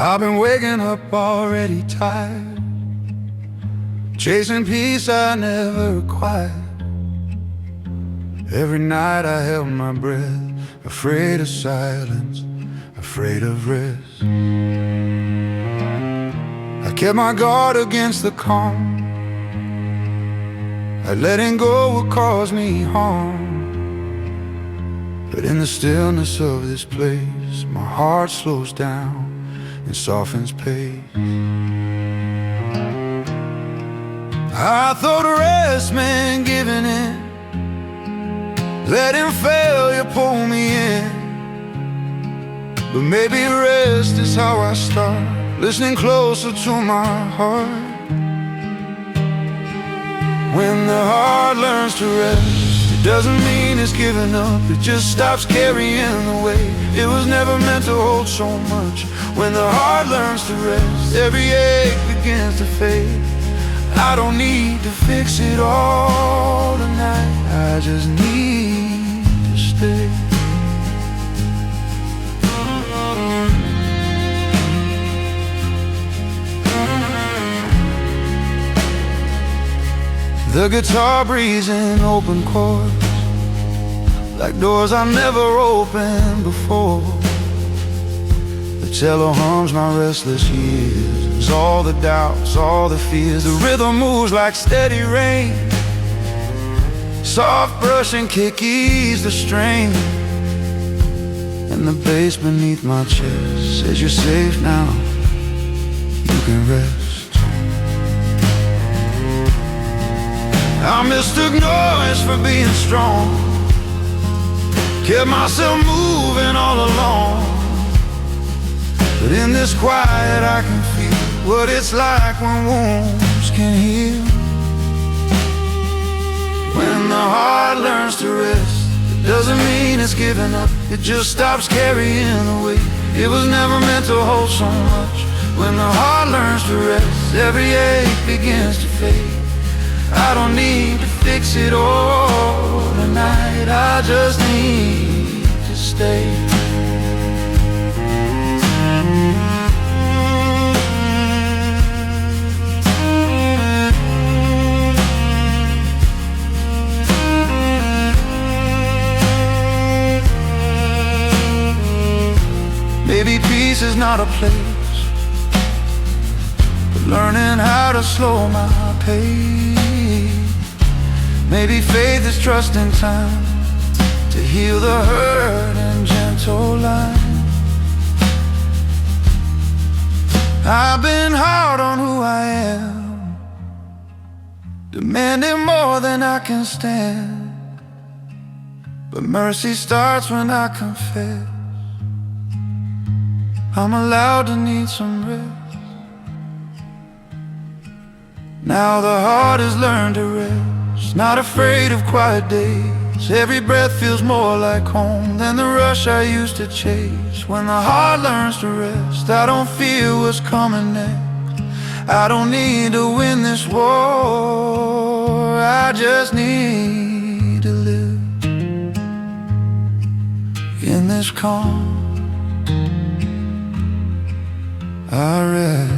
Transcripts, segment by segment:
I've been waking up already tired, chasing peace I never acquired. Every night I held my breath, afraid of silence, afraid of rest. I kept my guard against the calm, I letting go would cause me harm. But in the stillness of this place, my heart slows down and softens pace. I thought rest meant giving in, letting failure pull me in. But maybe rest is how I start, listening closer to my heart. When the heart learns to rest, it doesn't mean it's giving up, it just stops carrying the weight. It was never meant to hold so much. When the heart learns to rest, every ache begins to fade. I don't need to fix it all tonight, I just need to stay. The guitar breathes in open chords, like doors I've never opened before. The cello hums my restless years, it's all the doubts, all the fears. The rhythm moves like steady rain, soft brush and kick ease the strain. And the bass beneath my chest says you're safe now, you can rest. I mistook noise for being strong, kept myself moving all along. But in this quiet I can feel what it's like when wounds can heal. When the heart learns to rest, it doesn't mean it's giving up, it just stops carrying the weight. It was never meant to hold so much. When the heart learns to rest, every ache begins to fade. I don't need to fix it all tonight, I just need to stay. Maybe peace is not a place, but learning how to slow my pace. Maybe faith is trusting time to heal the hurt in gentle line. I've been hard on who I am, demanding more than I can stand. But mercy starts when I confess, I'm allowed to need some rest. Now the heart has learned to rest, not afraid of quiet days. Every breath feels more like home than the rush I used to chase. When the heart learns to rest, I don't feel what's coming next. I don't need to win this war, I just need to live in this calm. I rest.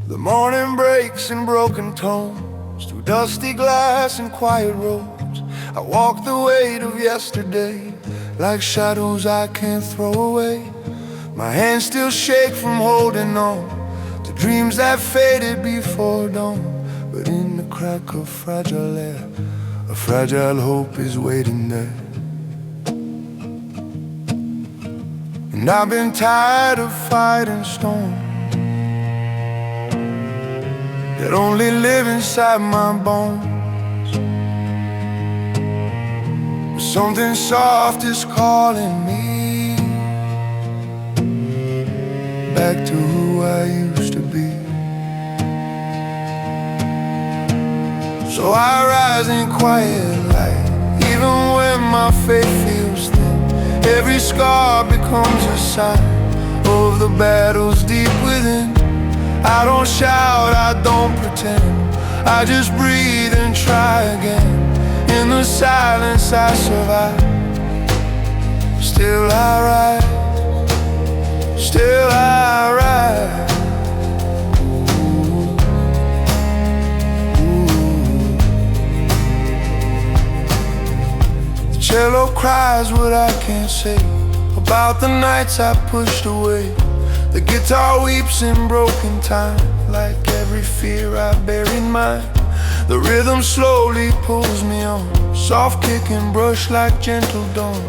The morning breaks in broken tones, through dusty glass and quiet roads. I walk the weight of yesterday, like shadows I can't throw away. My hands still shake from holding on to dreams that faded before dawn. But in the crack of fragile air, a fragile hope is waiting there. And I've been tired of fighting storms that only live inside my bones. Something soft is calling me, back to who I used to be. So I rise in quiet light, even when my faith feels thin. Every scar becomes a sign of the battles deep within. I don't shout, I don't pretend, I just breathe and try again. In the silence I survive. Still I rise, still I rise. The cello cries what I can't say about the nights I pushed away. The guitar weeps in broken time, like every fear I bear in mine. The rhythm slowly pulls me on, soft kick and brush like gentle dawn.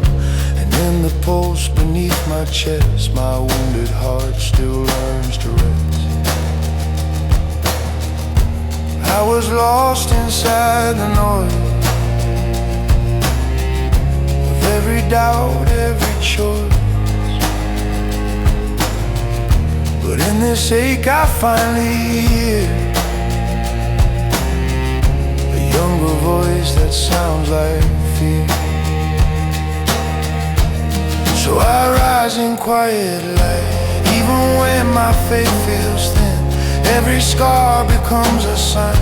And in the pulse beneath my chest, my wounded heart still learns to rest. I was lost inside the noise of every doubt, every choice. But in this ache I finally hear a younger voice that sounds like fear. So I rise in quiet light, even when my faith feels thin. Every scar becomes a sign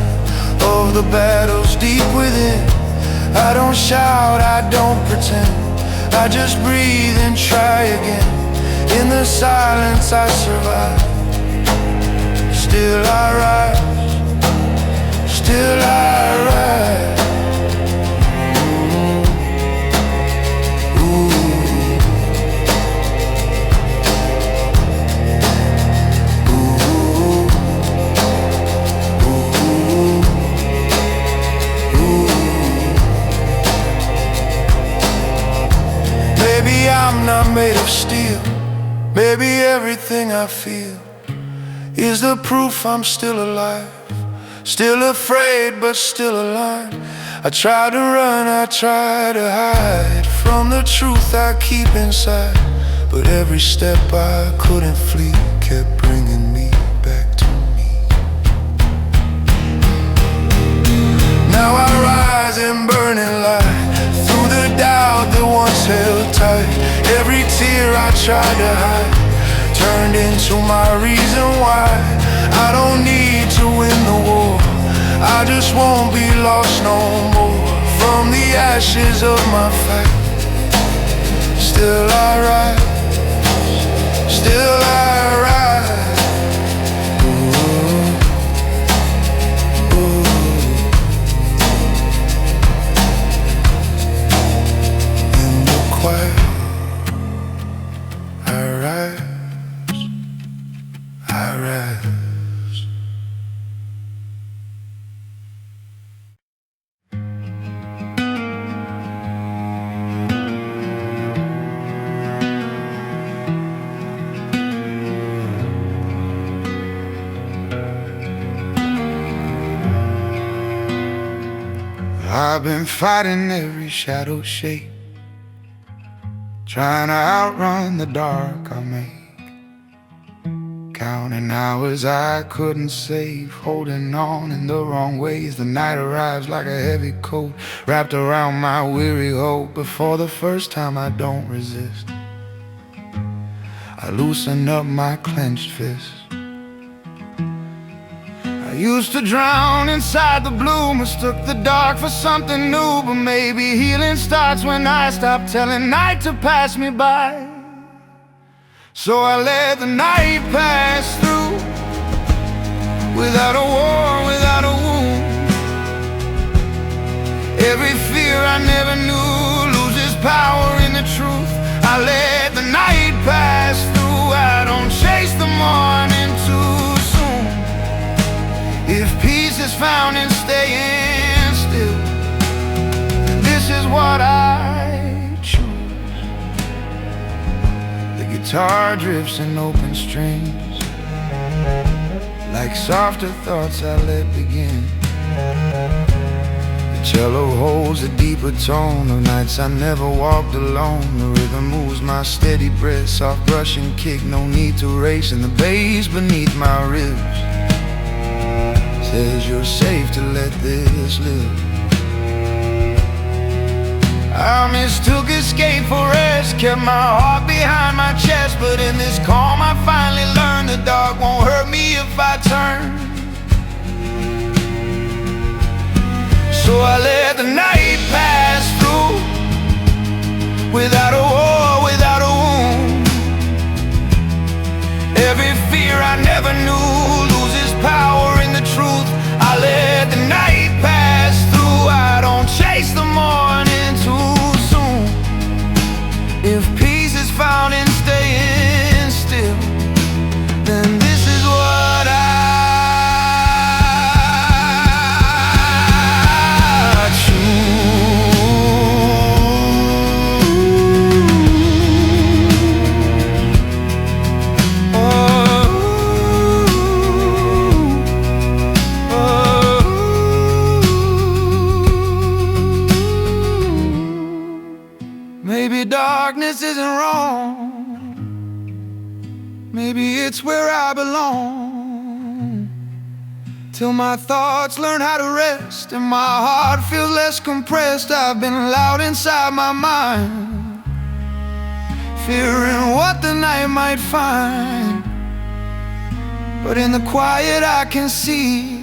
of the battles deep within. I don't shout, I don't pretend, I just breathe and try again. In the silence I survive. Still I rise, still I rise. Maybe I'm not made of steel. Maybe everything I feel is the proof I'm still alive. Still afraid, but still alive. I try to run, I try to hide from the truth I keep inside. But every step I couldn't flee kept bringing me back to me. Now I rise in burning light, through the doubt that once held tight. Every tear I tried to hide turned into my reason why. I don't need to win the war, I just won't be lost no more. From the ashes of my fight, still I rise, still I rise. Ooh, ooh. In the quiet I rise, I rise. I've been fighting every shadow shape, trying to outrun the dark I make, counting hours I couldn't save, holding on in the wrong ways. The night arrives like a heavy coat wrapped around my weary hope. But for the first time I don't resist, I loosen up my clenched fist. I used to drown inside the blue, mistook the dark for something new. But maybe healing starts when I stop telling night to pass me by. So I let the night pass through, without a war, without a wound. Every fear I never knew loses power in the truth. I let the night pass through, I don't chase the morning too soon. If peace is found in staying still, this is what I choose. The guitar drifts in open strings, like softer thoughts I let begin. The Cello holds a deeper tone of nights I never walked alone. The rhythm moves my steady breath, soft brush and kick, no need to race. And the bass beneath my ribs says you're safe to let this live. I mistook escape for rest, kept my heart behind my chest. But in this calm I finally learned the dark won't hurt me if I turn. So I let the night pass through, without a war, without a wound. Every fear I never knew loses power in the truth. I let the night pass through, I don't chase the morning too soon. If peace is found in staying still, then this is what I darkness isn't wrong. Maybe it's where I belong. Till my thoughts learn how to rest and my heart feels less compressed. I've been loud inside my mind, fearing what the night might find. But in the quiet I can see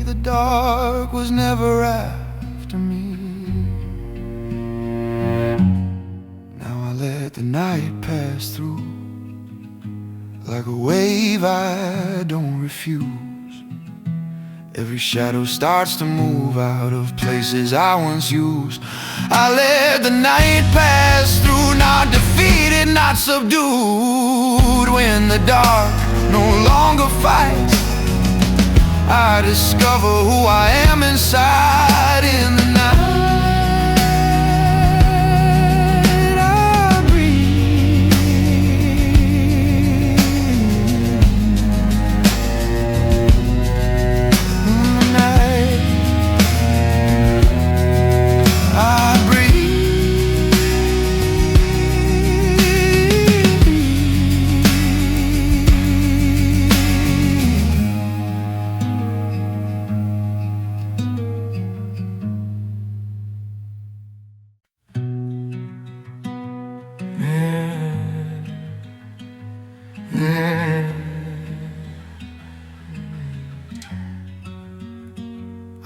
the dark was never after me. Let the night pass through, like a wave I don't refuse. Every shadow starts to move out of places I once used. I let the night pass through, not defeated, not subdued. When the dark no longer fights, I discover who I am inside. In the night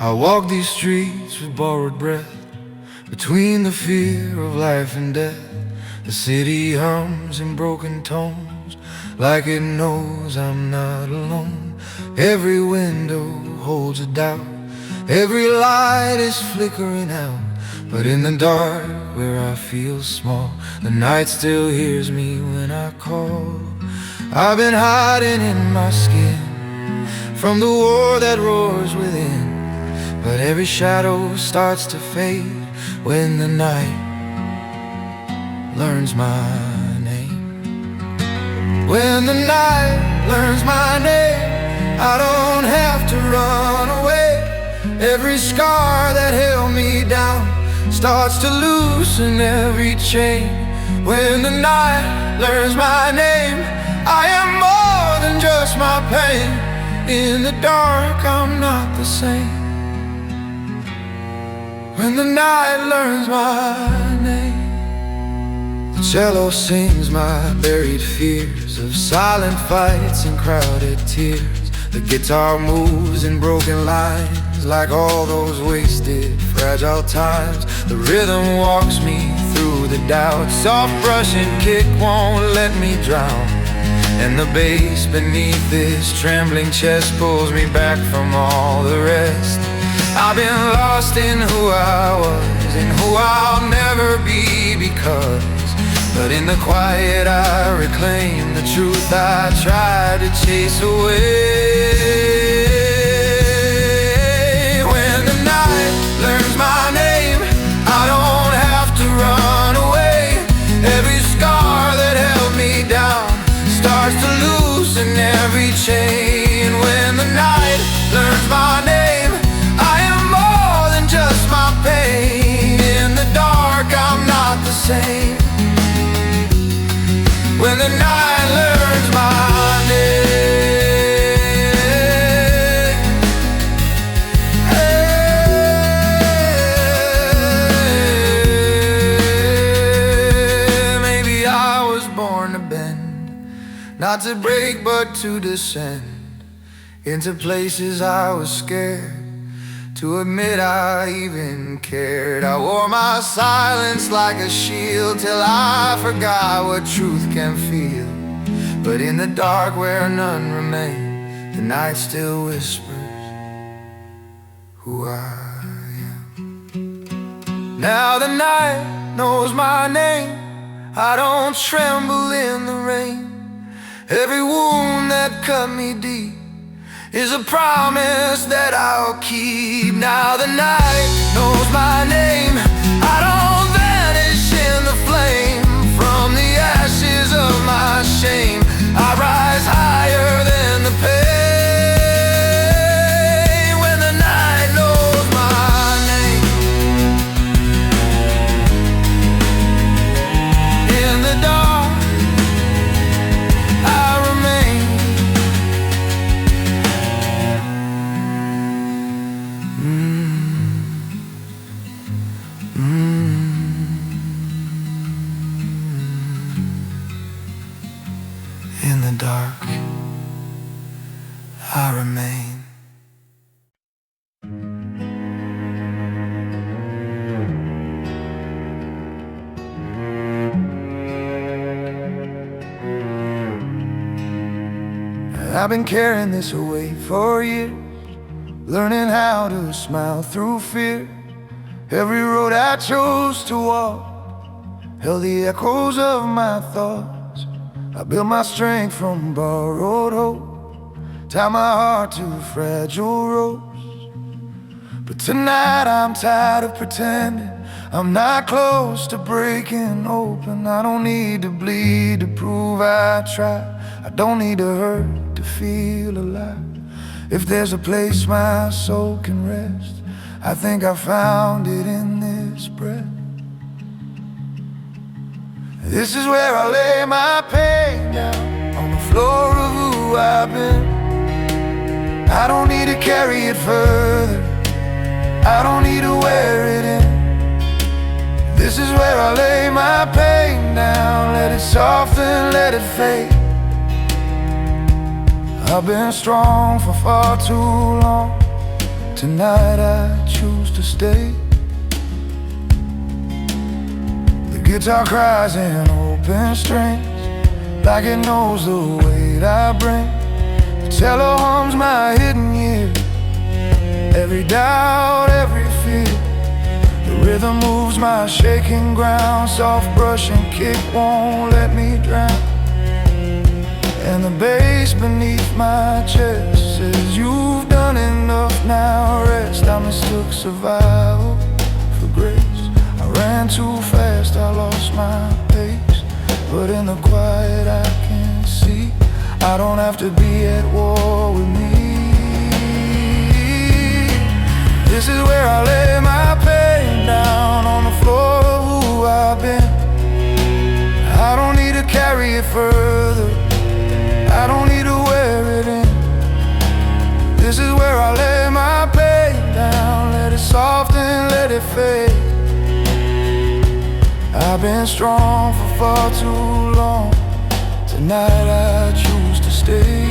I walk these streets with borrowed breath, between the fear of life and death. The city hums in broken tones, like it knows I'm not alone. Every window holds a doubt, every light is flickering out. But in the dark where I feel small, the night still hears me when I call. I've been hiding in my skin from the war that roars within. But every shadow starts to fade when the night learns my name. When the night learns my name, I don't have to run away. Every scar that held me down starts to loosen every chain. When the night learns my name, I am more than just my pain. In the dark I'm not the same. When the night learns my name, the cello sings my buried fears of silent fights and crowded tears. The guitar moves in broken lines, like all those wasted, fragile times. The rhythm walks me through the doubt, soft brush and kick won't let me drown. And the bass beneath this trembling chest pulls me back from all the rest. I've been lost in who I was and who I'll never be because. But in the quiet I reclaim the truth I tried to chase away. When the night learns my name, I don't have to run away. Every scar that held me down starts to loosen every chain. When the night learns my name, I am more than just same. When the night learns my name. Hey, maybe I was born to bend, not to break but to descend into places I was scared to admit I even cared. I wore my silence like a shield till I forgot what truth can feel. But in the dark where none remain, the night still whispers who I am. Now the night knows my name. I don't tremble in the rain. Every wound that cut me deep is a promise that I'll keep. Now the night knows my name. I don't vanish in the flame. From the ashes of my shame, I rise higher than the pain. When the night knows my name. In the dark I remain. In the dark, I remain. I've been carrying this away for years, learning how to smile through fear. Every road I chose to walk held the echoes of my thoughts. I built my strength from borrowed hope, tied my heart to fragile ropes. But tonight I'm tired of pretending I'm not close to breaking open. I don't need to bleed to prove I tried. I don't need to hurt to feel alive. If there's a place my soul can rest, I think I found it in this breath. This is where I lay my pain down, on the floor of who I've been. I don't need to carry it further, I don't need to wear it in. This is where I lay my pain down, let it soften, let it fade. I've been strong for far too long. Tonight I choose to stay. The guitar cries in open strings, like it knows the weight I bring. The cello hums my hidden years, every doubt, every fear. The rhythm moves my shaking ground, soft brush and kick won't let me drown. And the bass beneath my chest says you've done enough, now rest. I mistook survival for grace. I ran too fast, I lost my pace. But in the quiet I can see I don't have to be at war with me. This is where I lay my pain down, on the floor of who I've been. I don't need to carry it further, I don't need to wear it in. This is where I lay my pain down, let it soften, let it fade. I've been strong for far too long. Tonight I choose to stay.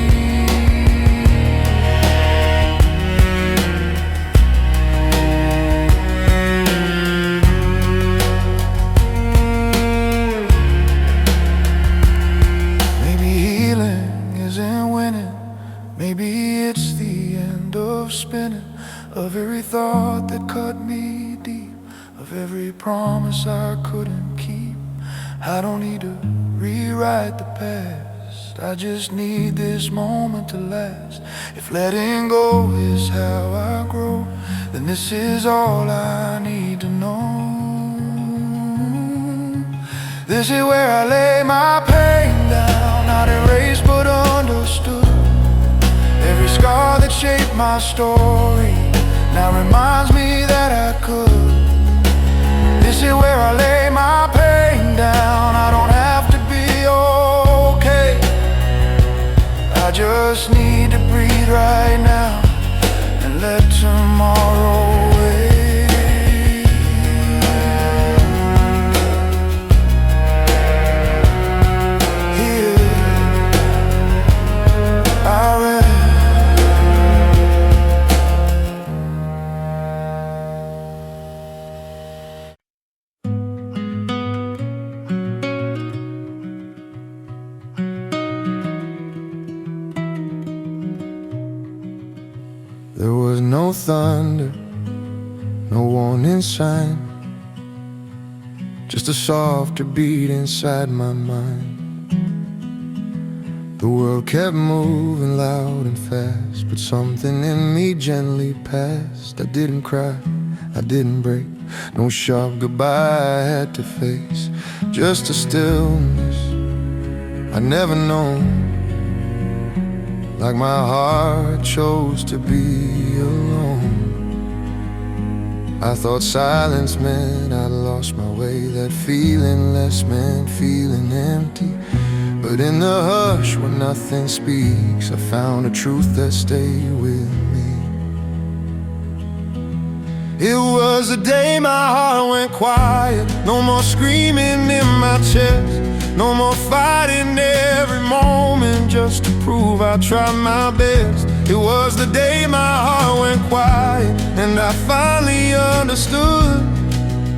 Maybe it's the end of spinning, of every thought that cut me deep, of every promise I couldn't keep. I don't need to rewrite the past, I just need this moment to last. If letting go is how I grow, then this is all I need to know. This is where I lay my pain down, not erased but understood. Every scar that shaped my story now reminds me that I could. This is where I lay my pain I just need to breathe right now and let tomorrow wait. Here I rest. There was no thunder, no warning sign, just a softer beat inside my mind. The world kept moving loud and fast, but something in me gently passed. I didn't cry, I didn't break, no sharp goodbye I had to face, just a stillness I'd never known. Like my heart chose to be alone. I thought silence meant I'd lost my way, that feeling less meant feeling empty. But in the hush where nothing speaks, I found a truth that stayed with me. It was the day my heart went quiet. No more screaming in my chest, no more fighting every moment just to prove I tried my best. It was the day my heart went quiet and I finally understood.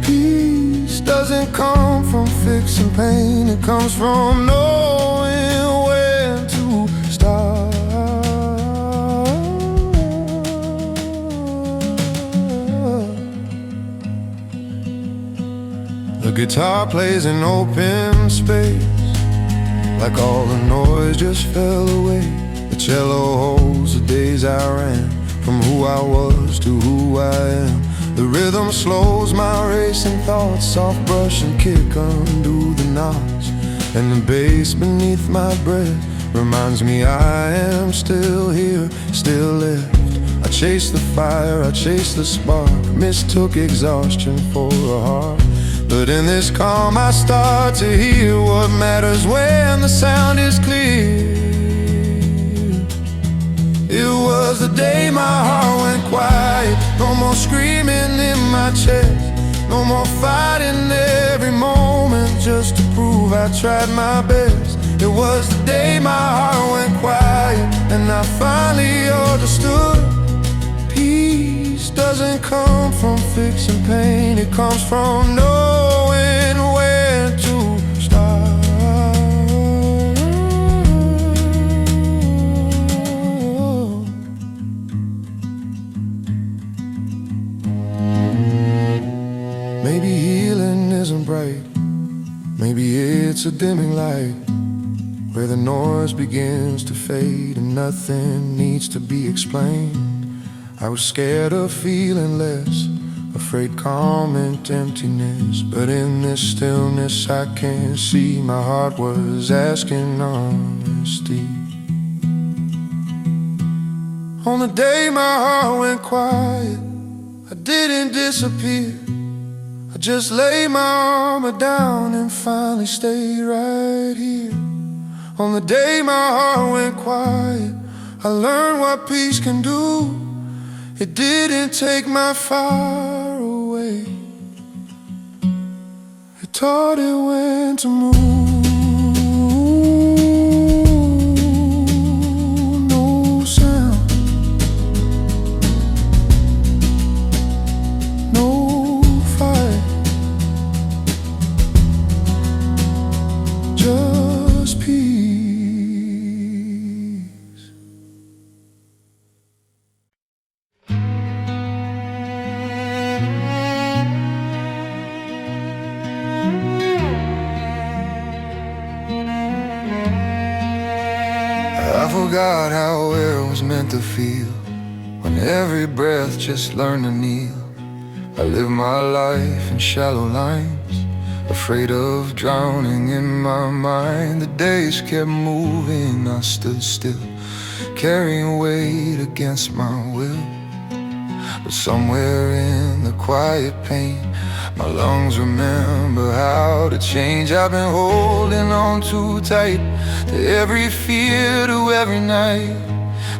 Peace doesn't come from fixing pain, it comes from knowing when to stop. The guitar plays in open space, like all the noise just fell away. The cello holds the days I ran from who I was to who I am. The rhythm slows my racing thoughts, soft brush and kick undo the knots. And the bass beneath my breath reminds me I am still here, still left. I chased the fire, I chased the spark, mistook exhaustion for a heart. But in this calm I start to hear what matters when the sound is clear. It was the day my heart went quiet. No more screaming in my chest, no more fighting every moment just to prove I tried my best. It was the day my heart went quiet and I finally understood. Peace doesn't come from fixing pain, it comes from knowing when to stop. Maybe healing isn't bright, maybe it's a dimming light, where the noise begins to fade and nothing needs to be explained. I was scared of feeling less, afraid calm meant emptiness. But in this stillness I can see my heart was asking honesty. On the day my heart went quiet, I didn't disappear. I just laid my armor down and finally stayed right here. On the day my heart went quiet, I learned what peace can do. It didn't take my fire away, it taught it when to move. No sound, no fight, just peace. I forgot how it was meant to feel when every breath just learned to kneel. I lived my life in shallow lines, afraid of drowning in my mind. The days kept moving, I stood still, carrying weight against my will. but somewhere in the quiet pain, my lungs remember how to change. I've been holding on too tight to every fear, to every night.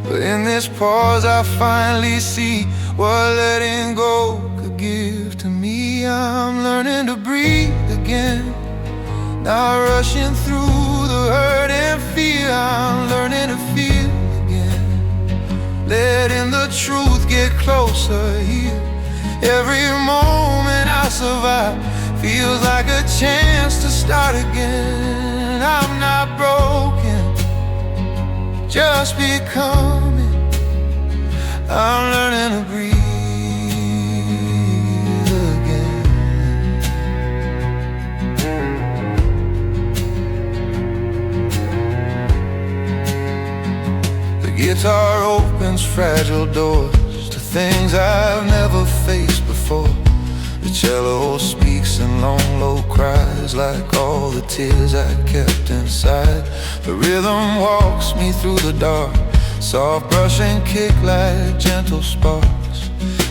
But in this pause I finally see what letting go could give to me. I'm learning to breathe again, not rushing through the hurt and fear. I'm learning to feel again, letting the truth get closer here. Every moment I survive feels like a chance to start again. I'm not broken, just becoming. I'm learning to breathe again. The guitar opens fragile doors to things I've never faced before. The cello speaks in long, low cries, like all the tears I kept inside. The rhythm walks me through the dark, soft brushing kick like gentle sparks.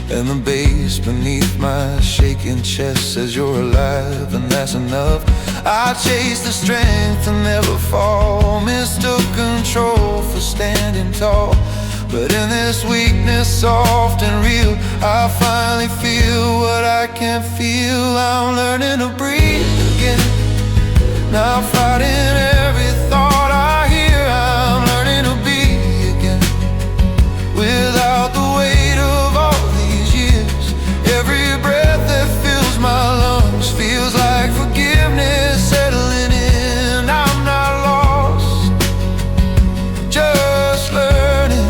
And the bass beneath my shaking chest says you're alive, and that's enough. I chase the strength to never fall, mistook control for standing tall. But in this weakness, soft and real, I finally feel what I can't feel. I'm learning to breathe again, not fighting every thought I hear. I'm learning to be again, without the weight of all these years. Every breath that fills my lungs feels like forgiveness settling in. I'm not lost, just learning.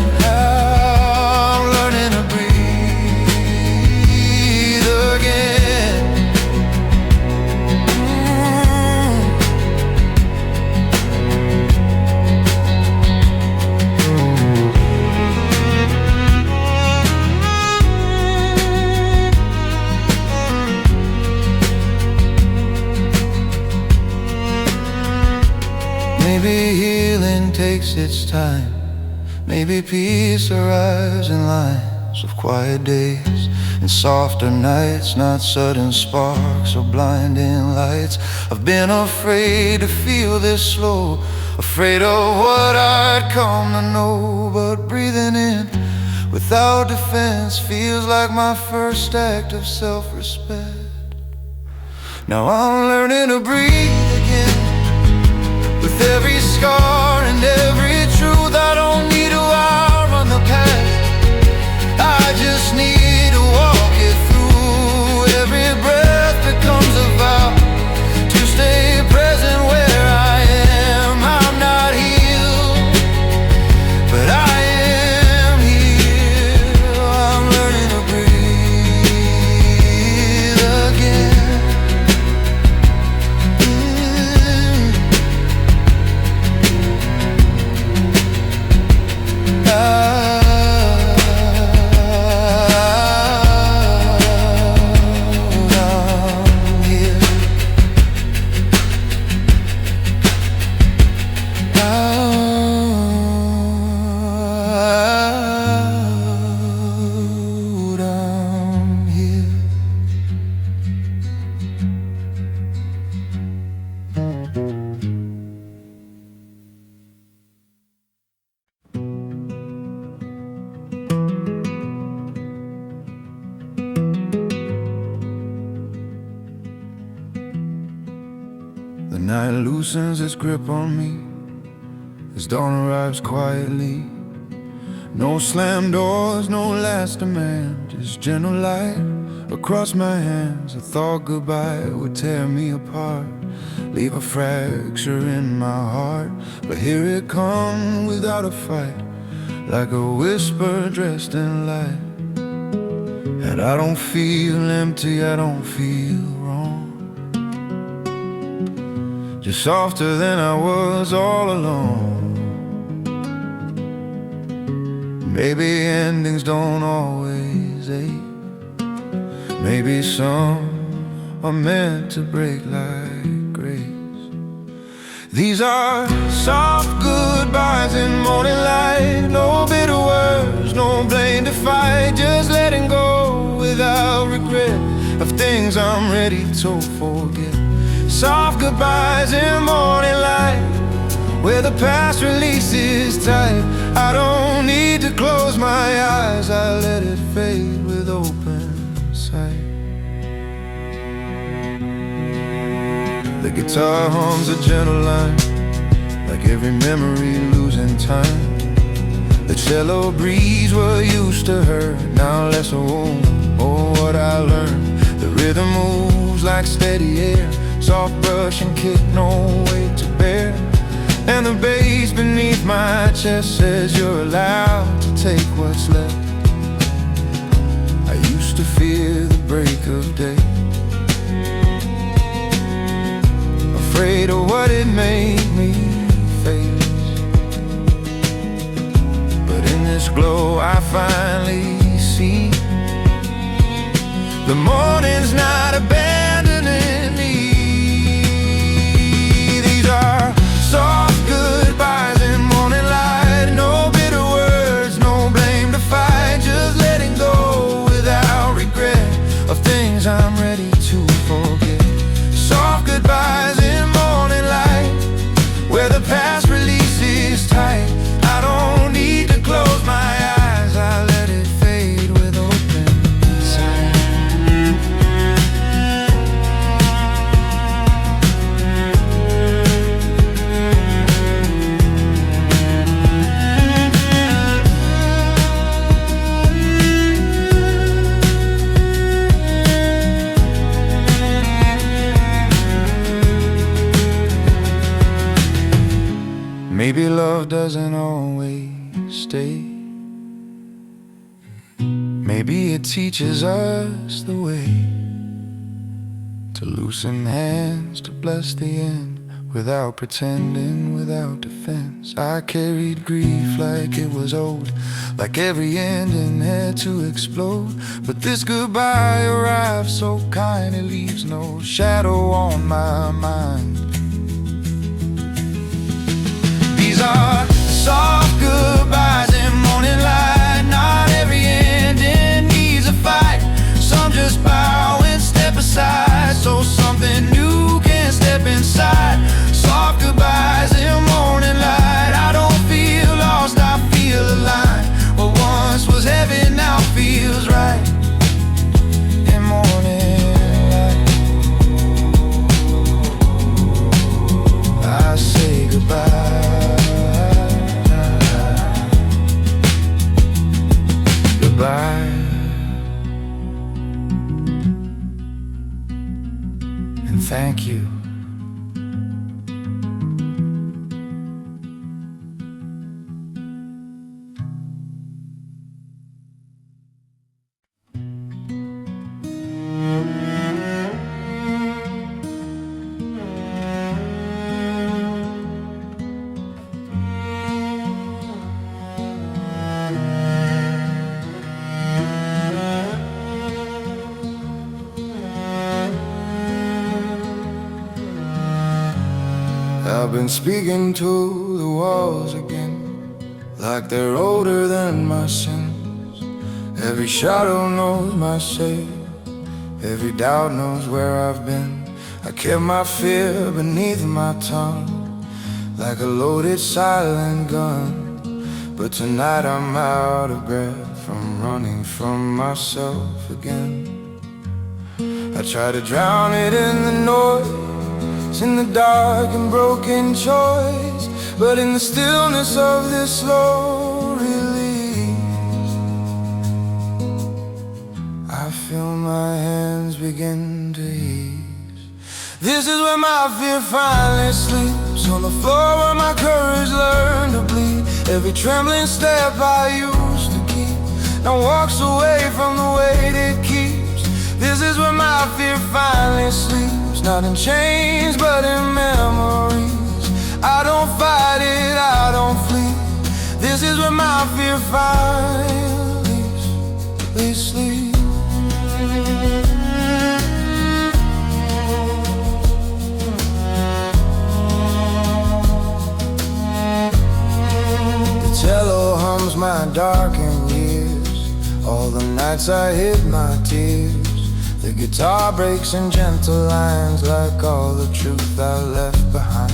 Maybe healing takes its time. Maybe peace arrives in lines of quiet days, in softer nights, not sudden sparks or blinding lights. I've been afraid to feel this slow, afraid of what I'd come to know. But breathing in without defense feels like my first act of self-respect. Now I'm learning to breathe again, with every scar and every truth. I don't need to outrun the past, I just need to walk it through. Every breath becomes a vow to stay present where I am. I'm not healed, but I am here. I'm learning to breathe again. The night loosens its grip on me as dawn arrives quietly. No slammed doors, no last demand, just gentle light across my hands. I thought goodbye would tear me apart, leave a fracture in my heart. But here it comes without a fight, like a whisper dressed in light. And I don't feel empty, I don't feel wrong, just softer than I was all alone. Maybe endings don't always ache, maybe some are meant to break like grace. These are soft goodbyes in morning light, no bitter words, no blame to fight, just letting go things I'm ready to forget. Soft goodbyes in morning light, where the past releases tight. I don't need to close my eyes, I let it fade with open sight. The guitar hums a gentle line, like every memory losing time. The cello breeze we're used to hurt, now less a wound. Oh, what I learned. The rhythm moves like steady air, soft brush and kick, no weight to bear. And the bass beneath my chest says you're allowed to take what's left. I used to fear the break of day, afraid of what it made me face. But in this glow I finally see the morning's not abandoning me. These are soft goodbyes in morning light, no bitter words, no blame to fight, just letting go without regret of things I'm ready to forget. Soft goodbyes in morning light, where the past releases tight. I don't need to close my eyes, I let it fade with open sight. Maybe love doesn't always stay. Maybe it teaches us the way to loosen hands, to bless the end, without pretending, without defense. I carried grief like it was old, like every ending had to explode. But this goodbye arrived so kind, it leaves no shadow on my mind. These are soft goodbyes in morning light, not every ending needs a fight. Some just bow and step aside, so something new can step inside. Soft goodbyes in morning light, I don't feel lost, I feel aligned. What once was heavy now feels right. In morning light, I say goodbye. And thank you. I've been speaking to the walls again, like they're older than my sins. Every shadow knows my shade, every doubt knows where I've been. I kept my fear beneath my tongue, like a loaded silent gun. But tonight I'm out of breath from running from myself again. I try to drown it in the noise, in the dark and broken choice, but in the stillness of this slow release, I feel my hands begin to ease. This is where my fear finally sleeps, on the floor where my courage learned to bleed. Every trembling step I used to keep now walks away from the weight it keeps. This is where my fear finally sleeps, not in chains but in memories. I don't fight it, I don't flee. This is where my fear finally sleeps. The cello hums my darkened years, all the nights I hid my tears. The guitar breaks in gentle lines like all the truth I left behind.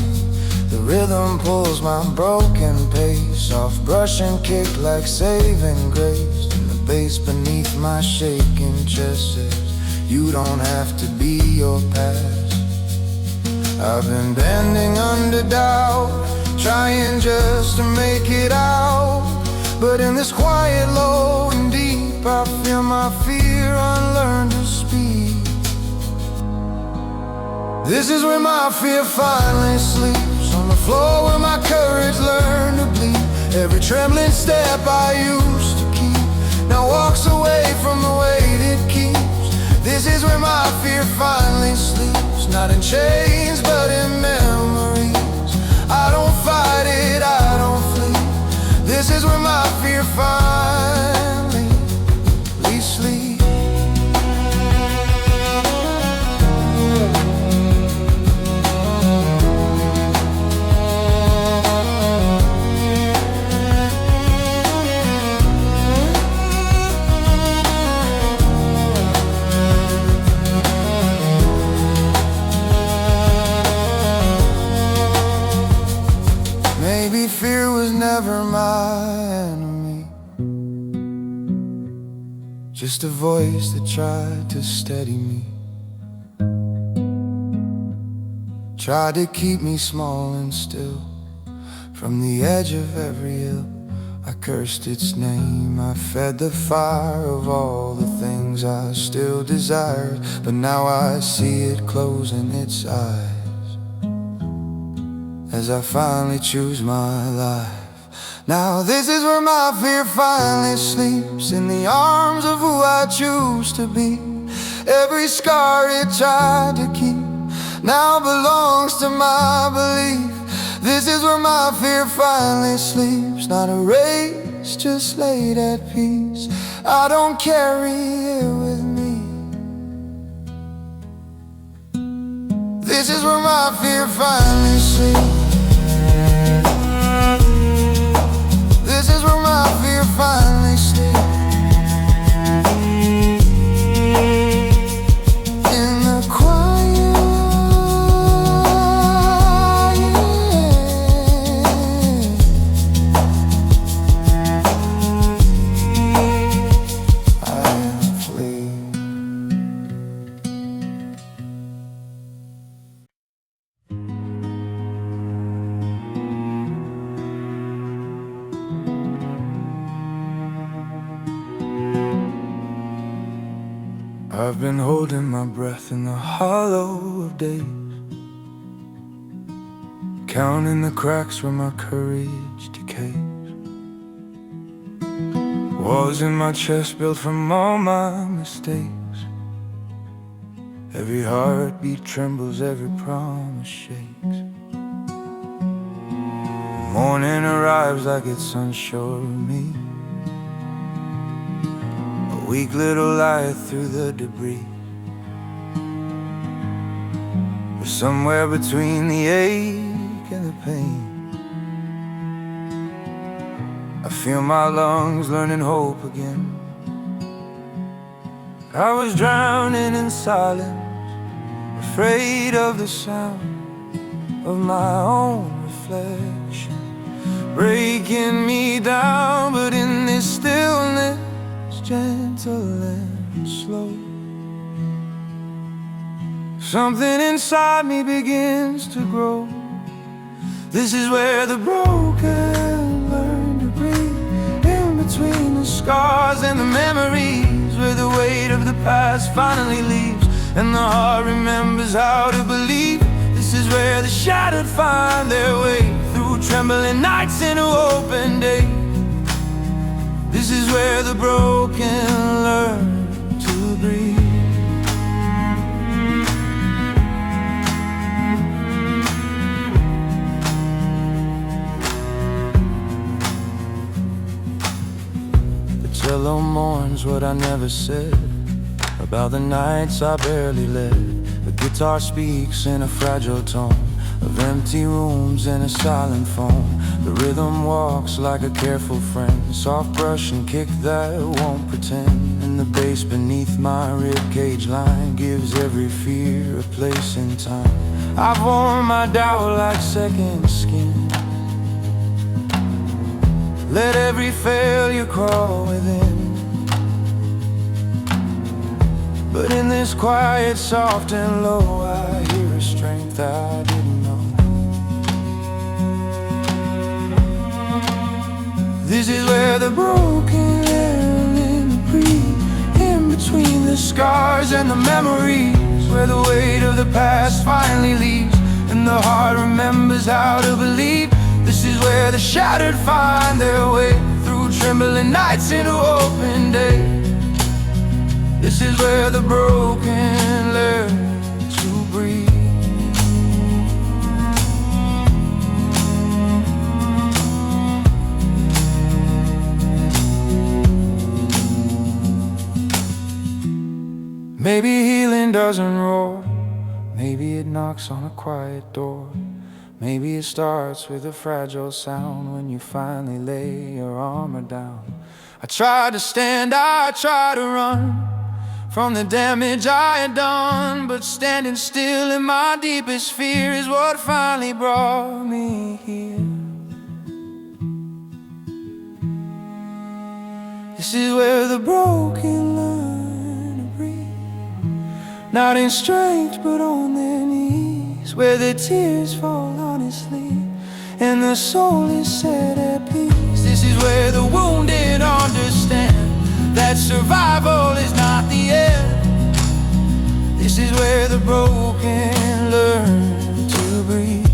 The rhythm pulls my broken pace, soft brush and kick like saving grace. And the bass beneath my shaking chest says, you don't have to be your past. I've been bending under doubt, trying just to make it out. But in this quiet, low and deep, I feel my fear unlearn to speak. This is where my fear finally sleeps, on the floor where my courage learned to bleed. Every trembling step I used to keep now walks away from the weight it keeps. This is where my fear finally sleeps, not in chains but in memories. I don't fight it, I don't flee. This is where my fear finally sleeps. Maybe fear was never my enemy, just a voice that tried to steady me, tried to keep me small and still. From the edge of every hill I cursed its name. I fed the fire of all the things I still desired, but now I see it closing its eyes as I finally choose my life. Now this is where my fear finally sleeps, in the arms of who I choose to be. Every scar it tried to keep now belongs to my belief. This is where my fear finally sleeps, not erased, just laid at peace. I don't carry it with me. This is where my fear finally sleeps. This is where my fear finally sleeps. In the quiet, I am free. I've been holding my breath in the hollow of days, counting the cracks where my courage decays. Walls in my chest built from all my mistakes. Every heartbeat trembles, every promise shakes. Morning arrives like it's unsure of me, a weak little light through the debris. But somewhere between the ache and the pain, I feel my lungs learning hope again. I was drowning in silence, afraid of the sound of my own reflection breaking me down. But in this stillness, gentle and slow, something inside me begins to grow. This is where the broken learn to breathe, in between the scars and the memories, where the weight of the past finally leaves and the heart remembers how to believe. This is where the shattered find their way through trembling nights into open day. This is where the broken learn to breathe. The cello mourns what I never said about the nights I barely led. The guitar speaks in a fragile tone of empty rooms and a silent phone. The rhythm walks like a careful friend, soft brush and kick that won't pretend. And the bass beneath my ribcage line gives every fear a place in time. I've worn my doubt like second skin. Let every failure crawl within. But in this quiet, soft and low, I hear a strength I didn't know. This is where the broken and the breathe, in between the scars and the memories, where the weight of the past finally leaves, and the heart remembers how to believe. This is where the shattered find their way through trembling nights into open day. This is where the broken learn to breathe. Maybe healing doesn't roar, maybe it knocks on a quiet door. Maybe it starts with a fragile sound when you finally lay your armor down. I tried to stand, I tried to run from the damage I had done, but standing still in my deepest fear is what finally brought me here. This is where the broken learn to breathe, not in strength but on their knees, where the tears fall honestly and the soul is set at peace. This is where the wounded understand that survival is not the end. This is where the broken learn to breathe.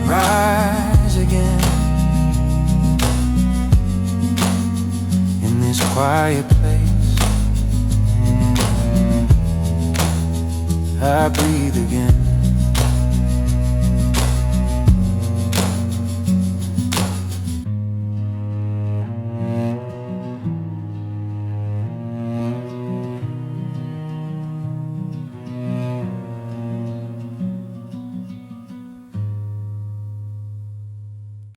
Rise again in this quiet place. I breathe again.